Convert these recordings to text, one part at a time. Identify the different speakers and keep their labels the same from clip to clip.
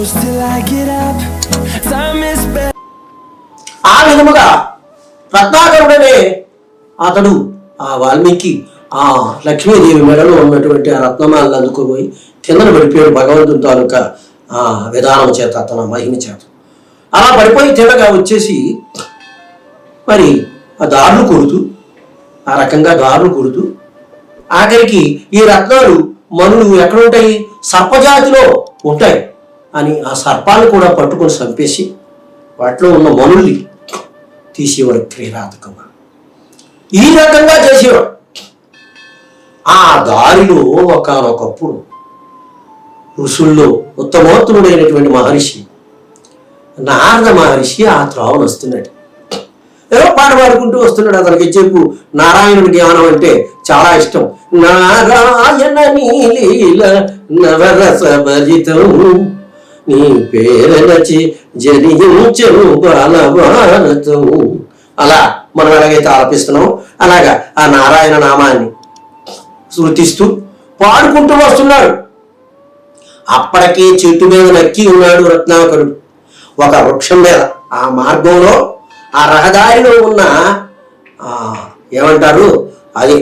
Speaker 1: ఆ విధముగా రత్నాకరుడనే అతడు ఆ వాల్మీకి ఆ లక్ష్మీదేవి మెడలో ఉన్నటువంటి ఆ రత్నమాలను అందుకోబోయి కిందన పడిపోయాడు భగవంతుని తాలూకా ఆ విధానం చేత, తన మహిమ చేత. అలా పడిపోయి తిన్నగా వచ్చేసి మరి ఆ దారులు కొడుతూ, ఆ రకంగా దారులు కొడుతూ ఆఖరికి ఈ రత్నాలు మనులు ఎక్కడ ఉంటాయి, సర్పజాతిలో ఉంటాయి అని ఆ సర్పాన్ని కూడా పట్టుకొని చంపేసి వాటిలో ఉన్న మనుల్ని తీసేవాడు కిరాతకంగా. ఈ రకంగా చేసేవాడు. ఆ దారిలో ఒకనొకప్పుడు ఋషుల్లో ఉత్తమోత్తముడైనటువంటి మహర్షి నారద మహర్షి ఆ త్రోవను వస్తున్నాడు. ఏదో పాట పాడుకుంటూ వస్తున్నాడు. అతనికి చెప్పు నారాయణుడి జ్ఞానం అంటే చాలా ఇష్టం. నారాయణ నీలీల నవరసభరితం నీ పేరచి జనించను బాలభారతం. అలా మనం ఎలాగైతే ఆలపిస్తున్నాం అలాగా ఆ నారాయణ నామాన్ని శృతిస్తూ పాడుకుంటూ వస్తున్నాడు. అప్పటికే చెట్టు మీద నక్కి ఉన్నాడు రత్నాకరుడు ఒక వృక్షం మీద. ఆ మార్గంలో ఆ రహదారిలో ఉన్న ఏమంటారు అది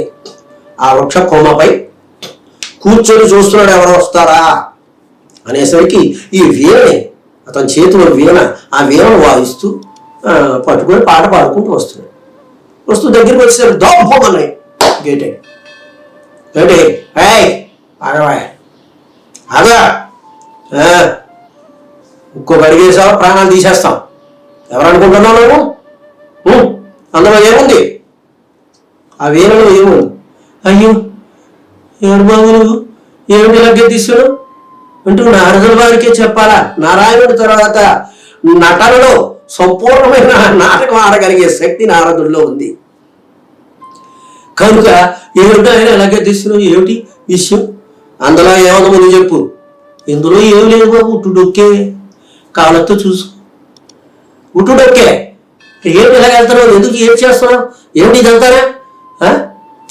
Speaker 1: ఆ వృక్ష కొమ్మపై కూర్చొని చూస్తున్నాడు ఎవరు వస్తారా అనేసరికి ఈ వీణని అతని చేతిలో వీణ, ఆ వీణను వాయిస్తూ పట్టుకొని పాట పాడుకుంటూ వస్తున్నాడు. వస్తూ దగ్గరికి వచ్చేసరికి దోపమన్నాయి గేటే గేటే ఆగవా ఆగా ఇంకొక అడిగేసావా ప్రాణాలు తీసేస్తాం. ఎవరనుకుంటున్నావు నువ్వు? అందులో ఏముంది? ఆ వీణలో ఏముంది? అయ్యో ఎవరు బాబు నువ్వు, ఏమిటి ఇలా గెద్దిస్తాడు అంటూ నారదుల వారికే చెప్పాలా? నారాయణుడి తర్వాత నటనలో సంపూర్ణమైన నాటకం ఆడగలిగే శక్తి నారదుల్లో ఉంది కనుక ఏమిటో ఆయన ఎలా గెద్దిస్తున్నావు, ఏమిటి విషయం? అందులో ఏమన్నా ముందు చెప్పు. ఇందులో ఏమి లేదు బాబు, ఉట్టుడొక్కే కాళ్ళతో చూసు, ఉట్టుడొక్కే. ఏమిటి ఇలా వెళ్తున్నావు, ఎందుకు ఏం చేస్తున్నావు, ఏమిటి ఇదంతారా,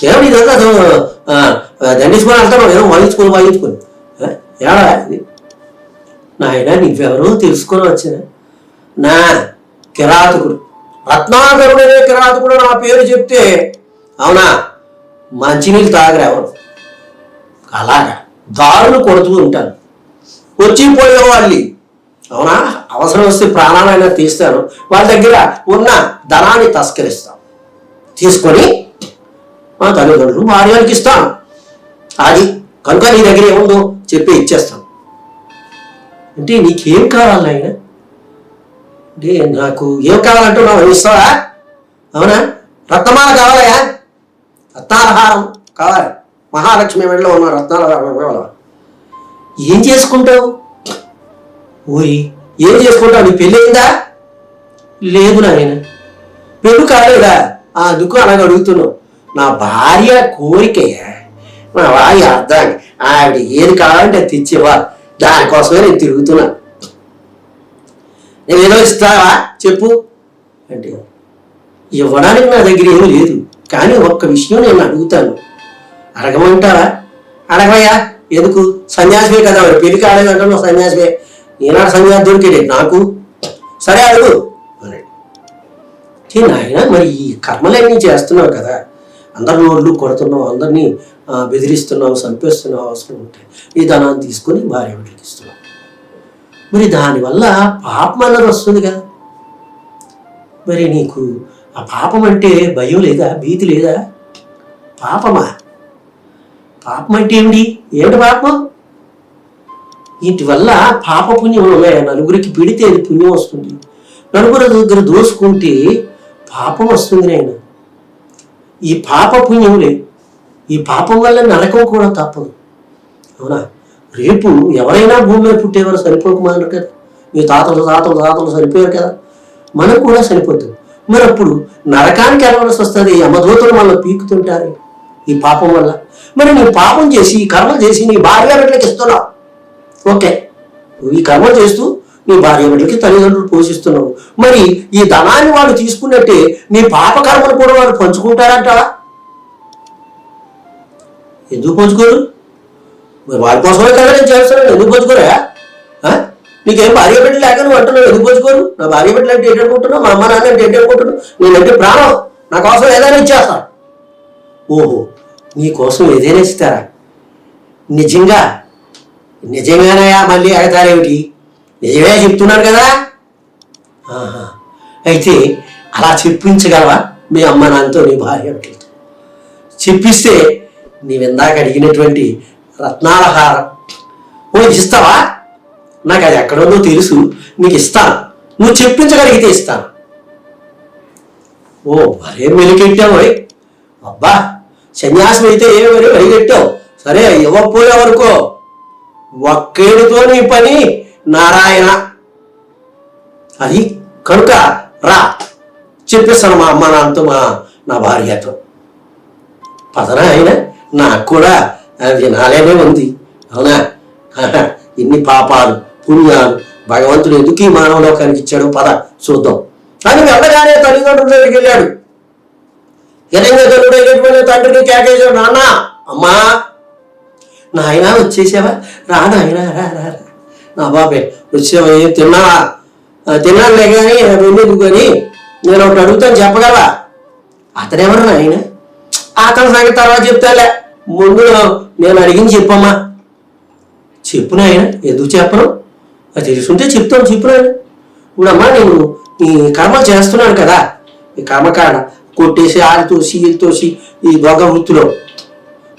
Speaker 1: ఏమిటి ఇదంతా దండేసుకొని వెళ్తున్నావు, ఏమో వాయించుకొని ఏడా ఇది నాయన నీవెవరో తెలుసుకొని వచ్చిన నా కిరాతకుడు రత్నాకరుడనే కిరాతకుడు నా పేరు చెప్తే అవునా మంచినీళ్ళు తాగరు ఎవరు. అలాగా దారులు కొడుతూ ఉంటాను, వచ్చిపోయే వాళ్ళు అవునా అవసరం వస్తే ప్రాణాలైనా తీస్తాను, వాళ్ళ దగ్గర ఉన్న ధనాన్ని తస్కరిస్తాను, తీసుకొని మా తల్లిదండ్రులు భార్యలకు ఇస్తాను. అది కనుక నీ దగ్గర ఏముందో చెప్పి ఇచ్చేస్తాను. అంటే నీకేం కావాలి ఆయన అంటే నాకు ఏం కావాలంటూ నాకు ఇస్తావా? అవునా రత్నమాల కావాలయా, రత్నాలహారం కావాలి, మహాలక్ష్మి మెడలో ఉన్న రత్నాలహారం కావాలి. ఏం చేసుకుంటావు ఊరి, ఏం చేసుకుంటావు? నీ పెళ్ళి అయిందా? లేదు నాయన పెళ్ళి కాలేదా? అందుకు అలాగ అడుగుతున్నావు. నా భార్య కోరికయ్యా, మా భార్య అర్థాన్ని ఆవిడ ఏది కావాలంటే అది తెచ్చేవా, దానికోసమే నేను తిరుగుతున్నా. నేను ఏదో ఇస్తావా చెప్పు అంటే ఇవ్వడానికి నా దగ్గర ఏమీ లేదు, కానీ ఒక్క విషయం నేను అడుగుతాను, అడగమంటావా? అడగవయ్యా, ఎందుకు సన్యాసివే కదా, మరి పెళ్లికి అడగంటాను సన్యాసివే, ఈనాడు సన్యాసి దొరికేది నాకు, సరే అడుగు అన్నాడు. నాయన మరి ఈ కర్మలన్నీ చేస్తున్నావు కదా, అందరి నోళ్ళు కొడుతున్నావు, అందరినీ బెదిరిస్తున్నావు, చంపేస్తున్నావు, అవసరం ఉంటాయి, ఈ ధనాన్ని తీసుకొని భార్య బిడ్డలకి ఇస్తున్నావు, మరి దానివల్ల పాపం అన్నది వస్తుంది కదా, మరి నీకు ఆ పాపం అంటే భయం లేదా, భీతి లేదా? పాపమా? పాపం అంటే ఏమిటి, ఏమిటి పాపం? వీటి వల్ల పాప పుణ్యములు ఉన్నాయా? నలుగురికి పిడితే అది పుణ్యం వస్తుంది, నలుగురి దగ్గర దోసుకుంటే పాపం వస్తుంది. నాయన ఈ పాప పుణ్యములే, ఈ పాపం వల్ల నరకం కూడా తప్పదు. అవునా రేపు ఎవరైనా భూమి మీద పుట్టేవారు సరిపోకమన్నారు కదా, మీ తాతలు తాతలు తాతలు సరిపోయారు కదా, మనం కూడా సరిపోతుంది. మరి అప్పుడు నరకానికి వెళ్ళవలసి వస్తుంది, యమదూతలు మనల్ని పీకుతుంటారు ఈ పాపం వల్ల. మరి నీ పాపం చేసి ఈ కర్మ చేసి నీ భార్య బిడ్డలకి ఇస్తున్నావు, ఓకే నువ్వు ఈ కర్మ చేస్తూ నీ భార్య బిడ్డలకి తల్లిదండ్రులు పోషిస్తున్నావు, మరి ఈ ధనాన్ని వాళ్ళు తీసుకున్నట్టే నీ పాప కర్మను కూడా వాళ్ళు పంచుకుంటారంటావా? ఎందుకు పంచుకోరు? మరి వాళ్ళ కోసమే కదా నేను చేస్తున్నాను, ఎందుకు పంచుకోరా? నీకేం భార్య బిడ్డ లేక నువ్వు అంటున్నావు, ఎందుకు పోచుకోరు? నా భార్య బిడ్డలు అంటే ఏంటి అనుకుంటున్నావు? మా అమ్మ నాన్న అంటే ఏంటి అనుకుంటున్నావు? నేనంటే ప్రాణం, నా కోసం ఏదైనా ఇచ్చేస్తాను. ఓహో, నీ కోసం ఏదైనా ఇస్తారా? నిజంగా? నిజంగానయా? మళ్ళీ ఎగతారేమిటి? నిజమే చెప్తున్నాను కదా. అయితే అలా చెప్పించగలవా మీ అమ్మ నాన్నతో, నీ భార్య బిడ్డలతో? చెప్పిస్తే నీవిందాక అడిగినటువంటి రత్నాల హారం ఇస్తావా? నాకు అది ఎక్కడుందో తెలుసు, నీకు ఇస్తాను. నువ్వు చెప్పించగలిగితే ఇస్తాను. ఓ మరే మెలికెట్టావు. అబ్బా, సన్యాసం అయితే ఏమని వెలిగెట్టావు. సరే, ఇవ్వకపోయే వరకు ఒక్కేడుతో నీ పని నారాయణ. అది కనుక రా, చెప్పేస్తాను మా అమ్మ నాన్నతో, నా భార్యతో. పదనా అయినా నాకు కూడా వినాలేనే ఉంది. అవునా? ఇన్ని పాపాలు పుణ్యాలు భగవంతుడు ఎందుకు ఈ మానవ లోకానికి ఇచ్చాడు, పద చూద్దాం అని వెళ్ళగానే తల్లిదండ్రుల దగ్గరికి వెళ్ళాడు. హిరణ్యగర్భుడైనటువంటి తండ్రిని కేకేశాడు, నాన్న, అమ్మా, నాయన వచ్చేసావా? రా నాయన, రా రా రా. నా బాబే వచ్చావా? తిన్నానులే కానీ వెళ్ళేందుకు కానీ నేను ఒకటి అడుగుతాను, చెప్పగలవా? అతనెవరు నాయన? అతని సంగతి తర్వాత చెప్తాలే, ముందు నేను అడిగింది చెప్పమ్మా. చెప్పు నాయన. ఎందుకు చెప్పను? అది తెలుసుంటే చెప్తాను, చెప్పు నాయన. ఇప్పుడమ్మా, నేను ఈ కర్మ చేస్తున్నాను కదా, ఈ కర్మకాండ కొట్టేసి ఆలితోసి ఈలతోసి ఈ దొంగ వృత్తిలో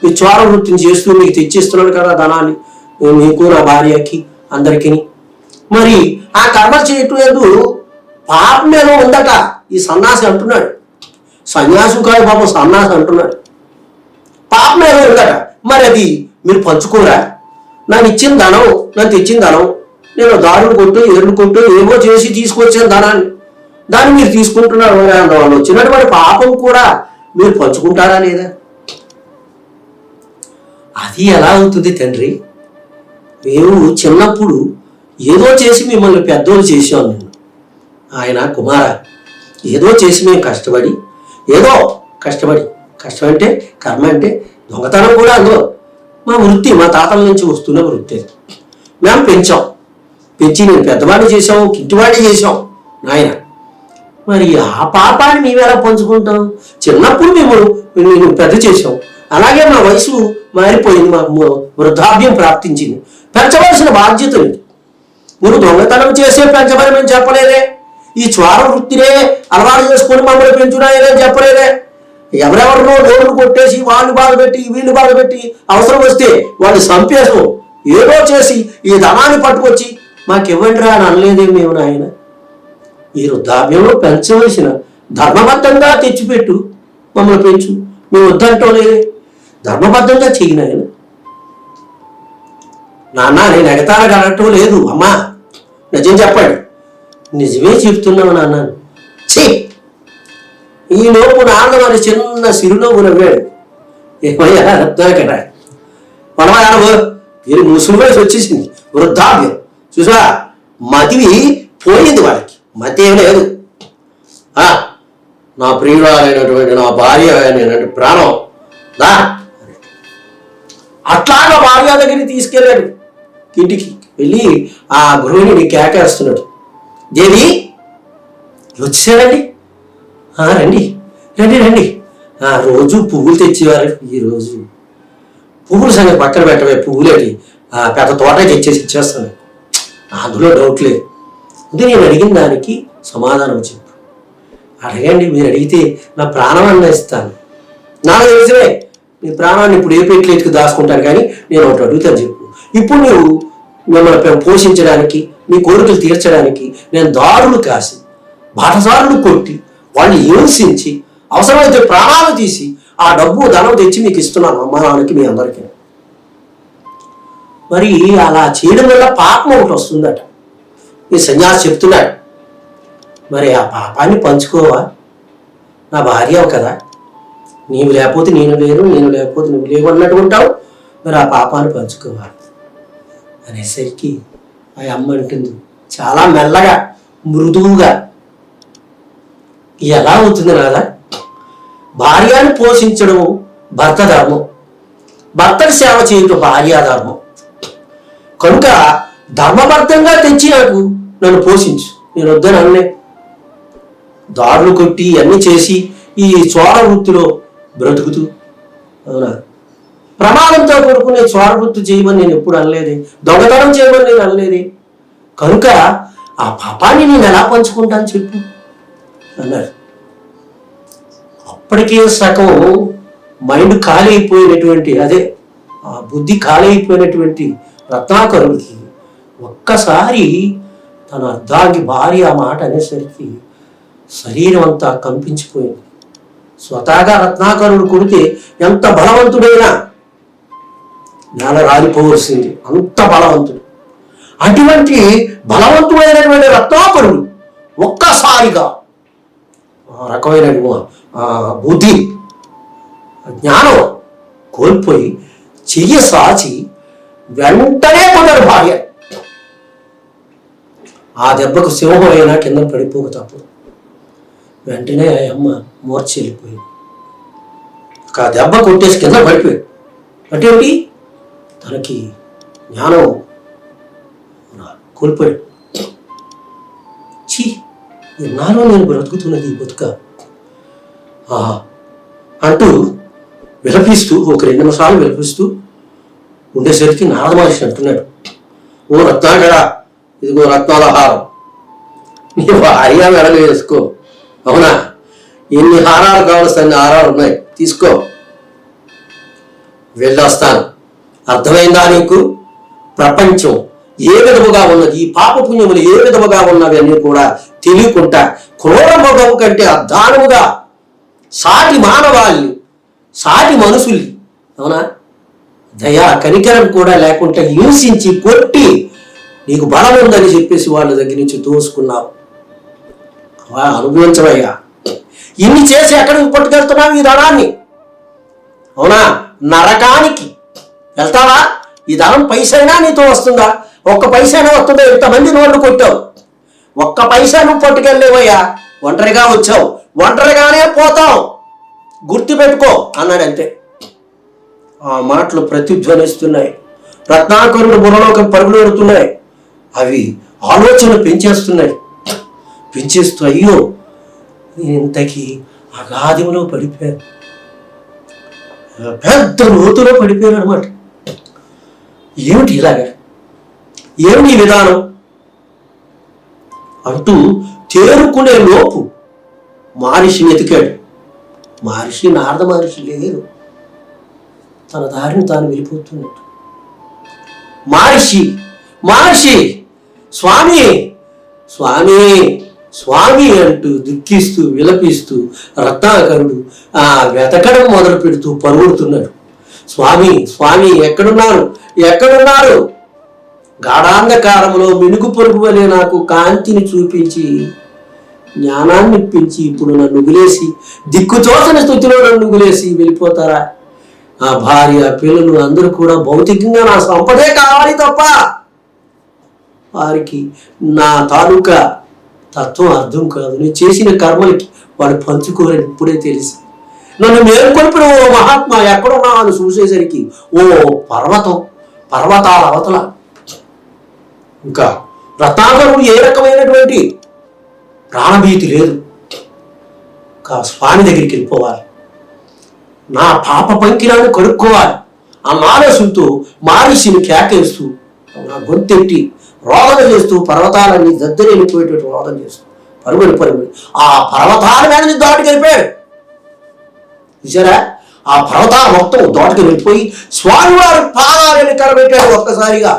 Speaker 1: ఈ చోర వృత్తిని చేస్తూ మీకు తెచ్చిస్తున్నాను కదా ధనాన్ని, మీకు, నా భార్యకి, అందరికీ. మరి ఆ కర్మ చేయట్లేదు, పాపం ఏదో ఉందట. ఈ సన్నాసి అంటున్నాడు, సన్యాసు కాదు పాపం, సన్నాసి అంటున్నాడు. పాపం ఏదో ఉందట. మరి అది మీరు పంచుకోరా? నన్ను ఇచ్చిన ధనం, నన్ను తెచ్చిన ధనం, నేను దారులు కొట్టు ఏర్లు కొట్టు ఏమో చేసి తీసుకొచ్చిన ధనాన్ని, దాన్ని మీరు తీసుకుంటున్నారు. వాళ్ళు వచ్చినటువంటి పాపం కూడా మీరు పంచుకుంటారా లేదా? అది ఎలా అవుతుంది తండ్రి? మేము చిన్నప్పుడు ఏదో చేసి మిమ్మల్ని పెద్దోళ్ళు చేసాం. నేను ఆయన కుమార, ఏదో చేసి మేము కష్టపడి, ఏదో కష్టం అంటే కర్మ అంటే దొంగతనం కూడా అందులో మా వృత్తి, మా తాతల నుంచి వస్తున్న వృత్తి. మేము పెంచి నేను పెద్దవాడిని చేసాము, కింటివాడిని చేసాం నాయన. మరి ఆ పాపాన్ని మేము ఎలా పంచుకుంటాం? చిన్నప్పుడు నేను పెద్ద చేసాం, అలాగే మా వయసు మారిపోయింది, మాకు వృద్ధాప్యం ప్రాప్తించింది, పెంచవలసిన బాధ్యత ఉంది. మీరు దొంగతనం చేసే పెంచమని మేము చెప్పలేదే, ఈ చోర వృత్తినే అలవాటు చేసుకొని మమ్మల్ని పెంచున్నాయని చెప్పలేదే. ఎవరెవరినో డోర్లు కొట్టేసి వాళ్ళు బాధపెట్టి వీళ్ళు బాధపెట్టి అవసరం వస్తే వాళ్ళు చంపేసాం, ఏదో చేసి ఈ ధనాన్ని పట్టుకొచ్చి మాకివ్వండి రా అని అనలేదే మేము నాయన. ఈ వృద్ధాప్యంలో పెంచవలసిన ధర్మబద్ధంగా తెచ్చిపెట్టు, మమ్మల్ని పెంచు, మేము వద్దంటో లేదే, ధర్మబద్ధంగా చెయ్యి నాయన. నాన్న, నేను ఎగతాళి అడగటం లేదు అమ్మా, నిజం చెప్పండి. నిజమే చెప్తున్నావు నాన్న. ఈ లోపు నాన్న మరి చిన్న సిరులోపు నవ్వాడు. ఏమయ్యా కదా మనమా, వీరు ముసుగు వయసు వచ్చేసింది, వృద్ధాప్యం చూసా, మతివి పోయింది, వాళ్ళకి మతి ఏం లేదు. నా ప్రియురాలైనటువంటి నా భార్య నేనంటే ప్రాణం దా, అట్లాగా భార్య దగ్గరికి తీసుకెళ్ళాడు. ఇంటికి వెళ్ళి ఆ గృహిణిని కేకేస్తున్నాడు, దేవి వచ్చారండి, రండి రండి రండి. రోజు పువ్వులు తెచ్చేవారు, ఈరోజు పువ్వుల సంగతి పక్కన పెట్టవే, పువ్వులేటి పెద్ద తోట తెచ్చేసి ఇచ్చేస్తాను, అందులో డౌట్ లేదు. ఇది నేను అడిగిన దానికి సమాధానం చెప్పు. అడగండి, మీరు అడిగితే నా ప్రాణం అన్న ఇస్తాను. నాకు తెలిసినే నీ ప్రాణాన్ని ఇప్పుడు ఏ పెట్లేట్కి దాచుకుంటాను, కానీ నేను ఒకటి అడుగుతాను చెప్పు. ఇప్పుడు నువ్వు మిమ్మల్ని పోషించడానికి, మీ కోరికలు తీర్చడానికి నేను దారులు కాసి, బాటసారులు కొట్టి, వాళ్ళని హింసించి, అవసరమైతే ప్రాణాలు తీసి ఆ డబ్బు ధనం తెచ్చి మీకు ఇస్తున్నాను, అమ్మా నాన్నకి, మీ అందరికీ. మరి అలా చేయడం వల్ల పాపం ఒకటి వస్తుందట. ఈ సన్యాసి చెప్తున్నాడు. మరి ఆ పాపాన్ని పంచుకోవా? నా భార్యవు కదా, నీవు లేకపోతే నేను లేను, నేను లేకపోతే నువ్వు లేవు అన్నట్టు ఉంటావు. మరి ఆ పాపాన్ని పంచుకోవా అనేసరికి ఆ అమ్మ అంటుంది చాలా మెల్లగా, మృదువుగా, ఎలా అవుతుంది నాదా? భార్యను పోషించడం భర్త ధర్మం, భర్తను సేవ చేయడం భార్యా ధర్మం. కనుక ధర్మబద్ధంగా తెచ్చి నన్ను పోషించు, నేను వద్దని అన్నే. దాడులు కొట్టి అన్నీ చేసి ఈ చోర వృత్తిలో బ్రతుకుతూ, అవునా, ప్రమాదంతో కొడుకునే చోర వృత్తి చేయమని నేను ఎప్పుడు అనలేదే, దొంగతనం చేయమని నేను అనలేదే. కనుక ఆ పాపాన్ని నేను ఎలా పంచుకుంటాను చెప్పు అన్నాడు. అప్పటికే సగం మైండ్ ఖాళీ అయిపోయినటువంటి, అదే ఆ బుద్ధి ఖాళీ అయిపోయినటువంటి రత్నాకరుడికి ఒక్కసారి తన అర్ధాంగి భార్య ఆ మాట అనేసరికి శరీరం అంతా కంపించిపోయింది. స్వతహాగా రత్నాకరుడు కొడితే ఎంత బలవంతుడైనా నేల రాలిపోవలసింది, అంత బలవంతుడు. అటువంటి బలవంతుడైనటువంటి రత్నాకరుడు ఒక్కసారిగా ఆ రకమైన బుద్ధి జ్ఞానం కోల్పోయి చెయ్యి సాచి వెంటనే కొన్నాడు భార్య. ఆ దెబ్బకు సింహం అయినా కింద పడిపోక తప్పదు. వెంటనే ఆ అమ్మ మూర్ఛ వెళ్ళిపోయింది. ఆ దెబ్బ కొట్టేసి కింద పడిపోయాడు. అంటే ఏమిటి, తనకి జ్ఞానం కోల్పోయాడు. చీ, ఎన్నారో నేను బ్రతుకుతున్నది ఈ బతుక అంటూ విలపిస్తూ ఒక 2 నిమిషాలు విలపిస్తూ ఉండేసరికి నారద మహర్షి అంటున్నాడు, ఓ రత్నాకరా, ఇదిగో రత్నాల హారం, నీ భార్య మెడలు వేసుకో. అవునా, ఎన్ని హారాలు కావాల్సి అన్ని హారాలు ఉన్నాయి, తీసుకో, వెళ్ళొస్తాను. అర్థమైందా నీకు? ప్రపంచం ఏ విధముగా ఉన్నది, ఈ పాప పుణ్యములు ఏ విధముగా ఉన్నవి అన్నీ కూడా తెలియకుండా క్రూర మృగము కంటే అద్దానముగా సాటి మానవాళ్ళని, సాటి మనుషుల్ని, అవునా, దయా కనికరం కూడా లేకుండా హింసించి కొట్టి నీకు బలం ఉందని చెప్పేసి వాళ్ళ దగ్గర నుంచి దోసుకున్నావు. అనుభవించవయ్యా. ఇన్ని చేసి ఎక్కడికి పట్టుకెళ్తున్నావు ఈ ధనాన్ని? అవునా, నరకానికి వెళ్తావా? ఈ ధనం పైసైనా నీతో వస్తుందా? ఒక్క పైసైనా వస్తుందా? ఇంతమంది నోళ్ళు కొట్టావు, ఒక్క పైసా నువ్వు పట్టుకెళ్ళలేవయ్యా. ఒంటరిగా వచ్చావు, ఒంటరిగానే పోతావు, గుర్తుపెట్టుకో అన్నాడు. అంతే. ఆ మాటలు ప్రతిధ్వనిస్తున్నాయి, రత్నాకరుడు బుర్రలోకి పరుగులు పెడుతున్నాయి. అవి ఆలోచన పెంచేస్తున్నాయి. పెంచేస్తూ అయ్యో నేను ఇంతకీ అగాధంలో పడిపోయాను, పెద్ద లోతులో పడిపోయాను అనమాట. ఏమిటి ఇలాగా, ఏమిటి విధానం అంటూ తేరుకునే లోపు మహర్షిని ఎతికాడు. మహర్షి, నారద మహర్షి లేరు, తన దారిని తాను వెళ్ళిపోతున్నట్టు. మహర్షి మహర్షి స్వామి స్వామి స్వామి అంటూ దుఃఖిస్తూ విలపిస్తూ రత్నాకరుడు వెతకడం మొదలు పెడుతూ పరుగుడుతున్నాడు. స్వామి స్వామి ఎక్కడున్నారు, ఎక్కడున్నారు? గాఢాంధకారంలో మినుగు పొరుగు వలె నాకు కాంతిని చూపించి జ్ఞానాన్ని ఇప్పించి ఇప్పుడు నన్ను వదిలేసి, దిక్కుచోచని స్థితిలో నన్ను వదిలేసి వెళ్ళిపోతారా? ఆ భార్య, పిల్లలు అందరూ కూడా భౌతికంగా నా సంపదే కావాలి తప్ప వారికి నా తాలూకా తత్వం అర్థం కాదు. నేను చేసిన కర్మలకి వాడు పంచుకోరని ఇప్పుడే తెలిసి నన్ను మేల్కొల్పిన ఓ మహాత్మా ఎక్కడున్నా అని చూసేసరికి ఓ పర్వతం, పర్వతాల అవతల. ఇంకా రత్నాకరుడు ఏ రకమైనటువంటి ప్రాణభీతి లేదు. స్వామి దగ్గరికి వెళ్ళిపోవాలి, నా పాప పంకిలాన్ని కడుక్కోవాలి ఆ మానసుతో మహర్షిని కేకేస్తూ, నా గొంతెట్టి రోదన చేస్తూ, పర్వతాలన్నీ దద్దరి వెళ్ళిపోయేటట్టు రోదన చేస్తూ పరుగుడు ఆ పర్వతాల మీద నుంచి దాటికి వెళ్ళిపోయాడు. చూసారా, ఆ పర్వతాలు మొత్తం దాటికి వెళ్ళిపోయి స్వామివారి పాదాలని కలబెట్టాడు ఒక్కసారిగా.